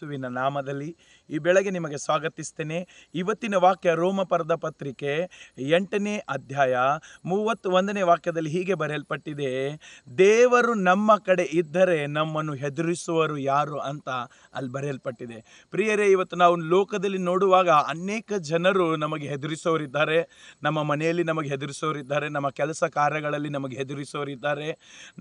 ಯೇಸುವಿನ ನಾಮದಲ್ಲಿ ಈ ಬೆಳಗ್ಗೆ ನಿಮಗೆ ಸ್ವಾಗತಿಸ್ತೇನೆ. ಇವತ್ತಿನ ವಾಕ್ಯ ರೋಮಪರದ ಪತ್ರಿಕೆ 8ನೇ ಅಧ್ಯಾಯ 31ನೇ ವಾಕ್ಯದಲ್ಲಿ ಹೀಗೆ ಬರೆಯಲ್ಪಟ್ಟಿದೆ, ದೇವರು ನಮ್ಮ ಕಡೆ ಇದ್ದರೆ ನಮ್ಮನ್ನು ಹೆದರಿಸುವರು ಯಾರು ಅಂತ ಅಲ್ಲಿ ಬರೆಯಲ್ಪಟ್ಟಿದೆ. ಪ್ರಿಯರೇ, ಇವತ್ತು ನಾವು ಲೋಕದಲ್ಲಿ ನೋಡುವಾಗ ಅನೇಕ ಜನರು ನಮಗೆ ಹೆದರಿಸೋರಿದ್ದಾರೆ. ನಮ್ಮ ಮನೆಯಲ್ಲಿ ನಮಗೆ ಹೆದರಿಸೋರಿದ್ದಾರೆ, ನಮ್ಮ ಕೆಲಸ ಕಾರ್ಯಗಳಲ್ಲಿ ನಮಗೆ ಹೆದರಿಸೋರಿದ್ದಾರೆ.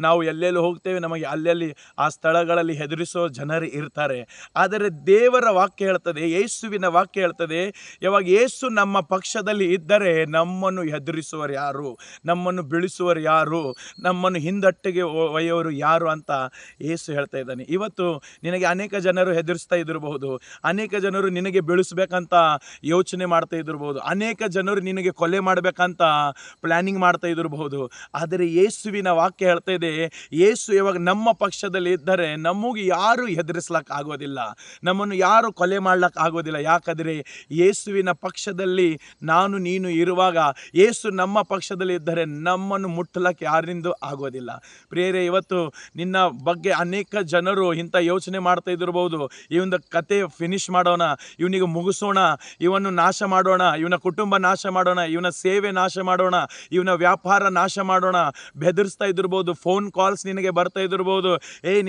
ನಾವು ಎಲ್ಲೆಲ್ಲಿ ಹೋಗ್ತೇವೆ ನಮಗೆ ಅಲ್ಲೆಲ್ಲಿ ಆ ಸ್ಥಳಗಳಲ್ಲಿ ಹೆದರಿಸೋ ಜನರು ಇರ್ತಾರೆ. ಆದರೆ ದೇವರ ವಾಕ್ಯ ಹೇಳ್ತದೆ, ಯೇಸುವಿನ ವಾಕ್ಯ ಹೇಳ್ತದೆ, ಯಾವಾಗ ಯೇಸು ನಮ್ಮ ಪಕ್ಷದಲ್ಲಿ ಇದ್ದರೆ ನಮ್ಮನ್ನು ಹೆದರಿಸುವರು ಯಾರು, ನಮ್ಮನ್ನು ಬೀಳಿಸುವರು ಯಾರು, ನಮ್ಮನ್ನು ಹಿಂದಟ್ಟಿಗೆ ಒಯ್ಯೋರು ಯಾರು ಅಂತ ಯೇಸು ಹೇಳ್ತಾ ಇದ್ದಾನೆ. ಇವತ್ತು ನಿನಗೆ ಅನೇಕ ಜನರು ಹೆದರಿಸ್ತಾ ಇದ್ದಿರಬಹುದು, ಅನೇಕ ಜನರು ನಿನಗೆ ಬೀಳಿಸ್ಬೇಕಂತ ಯೋಚನೆ ಮಾಡ್ತಾ ಇದ್ದಿರಬಹುದು, ಅನೇಕ ಜನರು ನಿನಗೆ ಕೊಲೆ ಮಾಡಬೇಕಂತ ಪ್ಲಾನಿಂಗ್ ಮಾಡ್ತಾ ಇದ್ದಿರಬಹುದು. ಆದರೆ ಯೇಸುವಿನ ವಾಕ್ಯ ಹೇಳ್ತಾ ಇದೆ, ಯೇಸು ಯಾವಾಗ ನಮ್ಮ ಪಕ್ಷದಲ್ಲಿ ಇದ್ದರೆ ನಮಗೆ ಯಾರು ಹೆದರಿಸ್ಲಕ್ಕೆ ಆಗೋದಿಲ್ಲ, ನಮ್ಮನ್ನು ಯಾರು ಕೊಲೆ ಮಾಡ್ಲಕ್ಕೆ ಆಗೋದಿಲ್ಲ. ಯಾಕಂದರೆ ಯೇಸುವಿನ ಪಕ್ಷದಲ್ಲಿ ನಾನು ನೀನು ಇರುವಾಗ, ಯೇಸು ನಮ್ಮ ಪಕ್ಷದಲ್ಲಿ ಇದ್ದರೆ ನಮ್ಮನ್ನು ಮುಟ್ಟಲಕ್ಕೆ ಯಾರಿಂದೂ ಆಗೋದಿಲ್ಲ. ಪ್ರಿಯರೇ, ಇವತ್ತು ನಿನ್ನ ಬಗ್ಗೆ ಅನೇಕ ಜನರು ಇಂಥ ಯೋಚನೆ ಮಾಡ್ತಾ ಇದ್ದಿರಬಹುದು, ಇವನ ಕತೆ ಫಿನಿಶ್ ಮಾಡೋಣ, ಇವನಿಗೆ ಮುಗಿಸೋಣ, ಇವನು ನಾಶ ಮಾಡೋಣ, ಇವನ ಕುಟುಂಬ ನಾಶ ಮಾಡೋಣ, ಇವನ ಸೇವೆ ನಾಶ ಮಾಡೋಣ, ಇವನ ವ್ಯಾಪಾರ ನಾಶ ಮಾಡೋಣ, ಬೆದರಿಸ್ತಾ ಇದ್ದಿರ್ಬೋದು. ಫೋನ್ ಕಾಲ್ಸ್ ನಿನಗೆ ಬರ್ತಾ ಇದ್ದಿರ್ಬೋದು,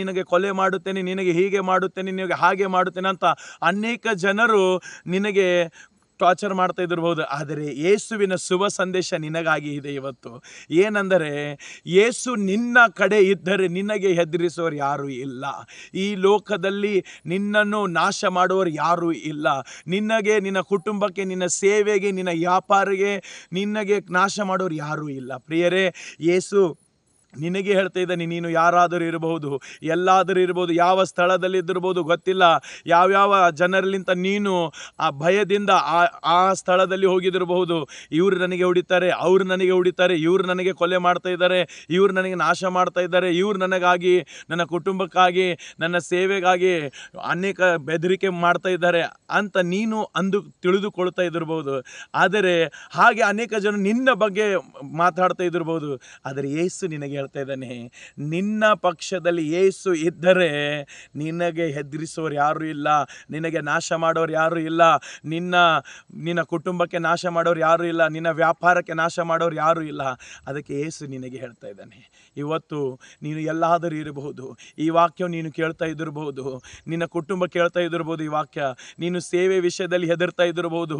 ನಿನಗೆ ಕೊಲೆ ಮಾಡುತ್ತೇನೆ, ನಿನಗೆ ಹೀಗೆ ಮಾಡುತ್ತೇನೆ, ನಿನಗೆ ಹಾಗೆ ಮಾಡುತ್ತೇನೆ ಅಂತ ಅನೇಕ ಜನರು ನಿನಗೆ ಟಾರ್ಚರ್ ಮಾಡ್ತಾ ಇದ್ದಿರ್ಬೋದು. ಆದರೆ ಯೇಸುವಿನ ಶುಭ ಸಂದೇಶ ನಿನಗಾಗಿ ಇದೆ ಇವತ್ತು. ಏನೆಂದರೆ, ಯೇಸು ನಿನ್ನ ಕಡೆ ಇದ್ದರೆ ನಿನಗೆ ಹೆದರಿಸೋರು ಯಾರೂ ಇಲ್ಲ. ಈ ಲೋಕದಲ್ಲಿ ನಿನ್ನನ್ನು ನಾಶ ಮಾಡುವವರು ಯಾರೂ ಇಲ್ಲ. ನಿನಗೆ, ನಿನ್ನ ಕುಟುಂಬಕ್ಕೆ, ನಿನ್ನ ಸೇವೆಗೆ, ನಿನ್ನ ವ್ಯಾಪಾರಿಗೆ, ನಿನಗೆ ನಾಶ ಮಾಡೋರು ಯಾರೂ ಇಲ್ಲ. ಪ್ರಿಯರೇ, ಯೇಸು ನಿನಗೆ ಹೇಳ್ತಾ ಇದ್ದಾನೆ, ನೀನು ಯಾರಾದರೂ ಇರಬಹುದು, ಎಲ್ಲಾದರೂ ಇರ್ಬೋದು, ಯಾವ ಸ್ಥಳದಲ್ಲಿ ಇದ್ದಿರ್ಬೋದು ಗೊತ್ತಿಲ್ಲ, ಯಾವ್ಯಾವ ಜನರಲ್ಲಿಂತ ನೀನು ಆ ಭಯದಿಂದ ಆ ಸ್ಥಳದಲ್ಲಿ ಹೋಗಿದಿರಬಹುದು. ಇವರು ನನಗೆ ಹೊಡಿತಾರೆ, ಅವರು ನನಗೆ ಹೊಡಿತಾರೆ, ಇವರು ನನಗೆ ಕೊಲೆ ಮಾಡ್ತಾ ಇದ್ದಾರೆ, ಇವರು ನನಗೆ ನಾಶ ಮಾಡ್ತಾ ಇದ್ದಾರೆ, ಇವರು ನನಗಾಗಿ, ನನ್ನ ಕುಟುಂಬಕ್ಕಾಗಿ, ನನ್ನ ಸೇವೆಗಾಗಿ ಅನೇಕ ಬೆದರಿಕೆ ಮಾಡ್ತಾ ಇದ್ದಾರೆ ಅಂತ ನೀನು ತಿಳಿದುಕೊಳ್ತಾ ಇದ್ದಿರ್ಬೋದು. ಆದರೆ ಹಾಗೆ ಅನೇಕ ಜನ ನಿನ್ನ ಬಗ್ಗೆ ಮಾತಾಡ್ತಾ ಇದ್ದಿರ್ಬೋದು. ಆದರೆ ಯೇಸು ನಿನಗೆ ಹೇಳ್ತಾ ಇದ್ದಾನೆ, ನಿನ್ನ ಪಕ್ಷದಲ್ಲಿ ಯೇಸು ಇದ್ದರೆ ನಿನಗೆ ಹೆದರಿಸೋರು ಯಾರು ಇಲ್ಲ, ನಿನಗೆ ನಾಶ ಮಾಡೋರು ಯಾರು ಇಲ್ಲ, ನಿನ್ನ ಕುಟುಂಬಕ್ಕೆ ನಾಶ ಮಾಡೋರು ಯಾರು ಇಲ್ಲ, ನಿನ್ನ ವ್ಯಾಪಾರಕ್ಕೆ ನಾಶ ಮಾಡೋರು ಯಾರು ಇಲ್ಲ. ಅದಕ್ಕೆ ಯೇಸು ನಿನಗೆ ಹೇಳ್ತಾ ಇದ್ದಾನೆ. ಇವತ್ತು ನೀನು ಎಲ್ಲಾದರೂ ಇರಬಹುದು, ಈ ವಾಕ್ಯ ನೀನು ಕೇಳ್ತಾ ಇದ್ದಿರಬಹುದು, ನಿನ್ನ ಕುಟುಂಬ ಕೇಳ್ತಾ ಇದ್ದಿರ್ಬೋದು ಈ ವಾಕ್ಯ, ನೀನು ಸೇವೆ ವಿಷಯದಲ್ಲಿ ಹೆದರ್ತಾ ಇದ್ದಿರ್ಬೋದು,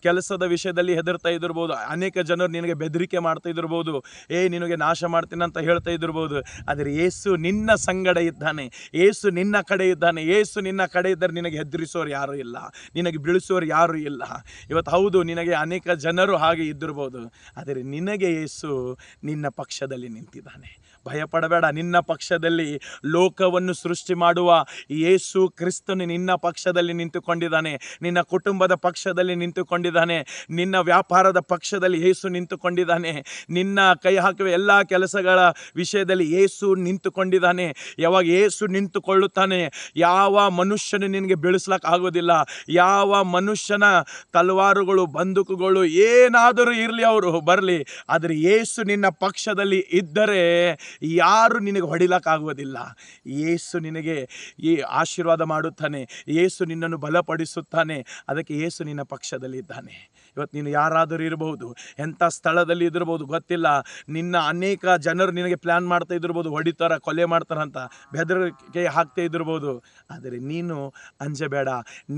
ಕೆಲಸದ ವಿಷಯದಲ್ಲಿ ಹೆದರ್ತಾ ಇದ್ದಿರ್ಬೋದು, ಅನೇಕ ಜನರು ನಿನಗೆ ಬೆದರಿಕೆ ಮಾಡ್ತಾ ಇದ್ದಿರ್ಬೋದು, ನಿನಗೆ ನಾಶ ಮಾಡ್ತೀನಿ ಅಂತ ಹೇಳ್ತಾ ಇದ್ದಿರ್ಬೋದು. ಆದರೆ ಯೇಸು ನಿನ್ನ ಸಂಗಡ ಇದ್ದಾನೆ, ಯೇಸು ನಿನ್ನ ಕಡೆ ಇದ್ದಾನೆ. ಯೇಸು ನಿನ್ನ ಕಡೆ ಇದ್ದರೆ ನಿನಗೆ ಹೆದರಿಸೋರು ಯಾರೂ ಇಲ್ಲ, ನಿನಗೆ ಬೀಳಿಸೋರು ಯಾರೂ ಇಲ್ಲ. ಇವತ್ತು ಹೌದು, ನಿನಗೆ ಅನೇಕ ಜನರು ಹಾಗೆ ಇದ್ದಿರ್ಬೋದು, ಆದರೆ ನಿನಗೆ ಯೇಸು ನಿನ್ನ ಪಕ್ಷದಲ್ಲಿ ನಿಂತಿದ್ದಾನೆ. ಭಯಪಡಬೇಡ, ನಿನ್ನ ಪಕ್ಷದಲ್ಲಿ ಲೋಕವನ್ನು ಸೃಷ್ಟಿ ಮಾಡುವ ಯೇಸು ಕ್ರಿಸ್ತನು ನಿನ್ನ ಪಕ್ಷದಲ್ಲಿ ನಿಂತುಕೊಂಡಿದ್ದಾನೆ, ನಿನ್ನ ಕುಟುಂಬದ ಪಕ್ಷದಲ್ಲಿ ನಿಂತುಕೊಂಡಿದ್ದಾನೆ, ನಿನ್ನ ವ್ಯಾಪಾರದ ಪಕ್ಷದಲ್ಲಿ ಯೇಸು ನಿಂತುಕೊಂಡಿದ್ದಾನೆ, ನಿನ್ನ ಕೈ ಹಾಕುವ ಎಲ್ಲ ಕೆಲಸಗಳ ವಿಷಯದಲ್ಲಿ ಯೇಸು ನಿಂತುಕೊಂಡಿದ್ದಾನೆ. ಯಾವಾಗ ಯೇಸು ನಿಂತುಕೊಳ್ಳುತ್ತಾನೆ, ಯಾವ ಮನುಷ್ಯನು ನಿನಗೆ ಬೀಳಿಸ್ಲಕ್ಕೆ ಆಗೋದಿಲ್ಲ. ಯಾವ ಮನುಷ್ಯನ ತಲವಾರುಗಳು, ಬಂದೂಕುಗಳು ಏನಾದರೂ ಇರಲಿ, ಅವರು ಬರಲಿ, ಆದರೆ ಯೇಸು ನಿನ್ನ ಪಕ್ಷದಲ್ಲಿ ಇದ್ದರೆ ಯಾರು ನಿನಗೆ ಹೊಡಿಲಕ್ಕಾಗುವುದಿಲ್ಲ. ಯೇಸು ನಿನಗೆ ಈ ಆಶೀರ್ವಾದ ಮಾಡುತ್ತಾನೆ, ಯೇಸು ನಿನ್ನನ್ನು ಬಲಪಡಿಸುತ್ತಾನೆ. ಅದಕ್ಕೆ ಯೇಸು ನಿನ್ನ ಪಕ್ಷದಲ್ಲಿ ಇದ್ದಾನೆ. ಇವತ್ತು ನೀನು ಯಾರಾದರೂ ಇರಬಹುದು, ಎಂಥ ಸ್ಥಳದಲ್ಲಿ ಇದ್ದಿರ್ಬೋದು ಗೊತ್ತಿಲ್ಲ, ನಿನ್ನ ಅನೇಕ ಜನರು ನಿನಗೆ ಪ್ಲ್ಯಾನ್ ಮಾಡ್ತಾ ಇದ್ದಿರ್ಬೋದು, ಹೊಡಿತಾರ, ಕೊಲೆ ಮಾಡ್ತಾರಂತ ಬೆದರಿಕೆ ಹಾಕ್ತಾ ಇದ್ದಿರ್ಬೋದು. ಆದರೆ ನೀನು ಅಂಜಬೇಡ,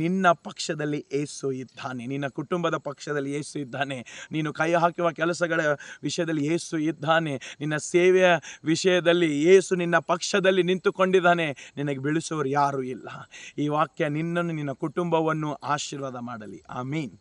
ನಿನ್ನ ಪಕ್ಷದಲ್ಲಿ ಯೇಸು ಇದ್ದಾನೆ, ನಿನ್ನ ಕುಟುಂಬದ ಪಕ್ಷದಲ್ಲಿ ಯೇಸು ಇದ್ದಾನೆ, ನೀನು ಕೈ ಹಾಕುವ ಕೆಲಸಗಳ ವಿಷಯದಲ್ಲಿ ಯೇಸು ಇದ್ದಾನೆ, ನಿನ್ನ ಸೇವೆಯ ವಿಷಯದಲ್ಲಿ ಯೇಸು ನಿನ್ನ ಪಕ್ಷದಲ್ಲಿ ನಿಂತುಕೊಂಡಿದ್ದಾನೆ. ನಿನಗೆ ಬೀಳಿಸೋರು ಯಾರೂ ಇಲ್ಲ. ಈ ವಾಕ್ಯ ನಿನ್ನನ್ನು, ನಿನ್ನ ಕುಟುಂಬವನ್ನು ಆಶೀರ್ವಾದ ಮಾಡಲಿ. ಆಮೀನ್.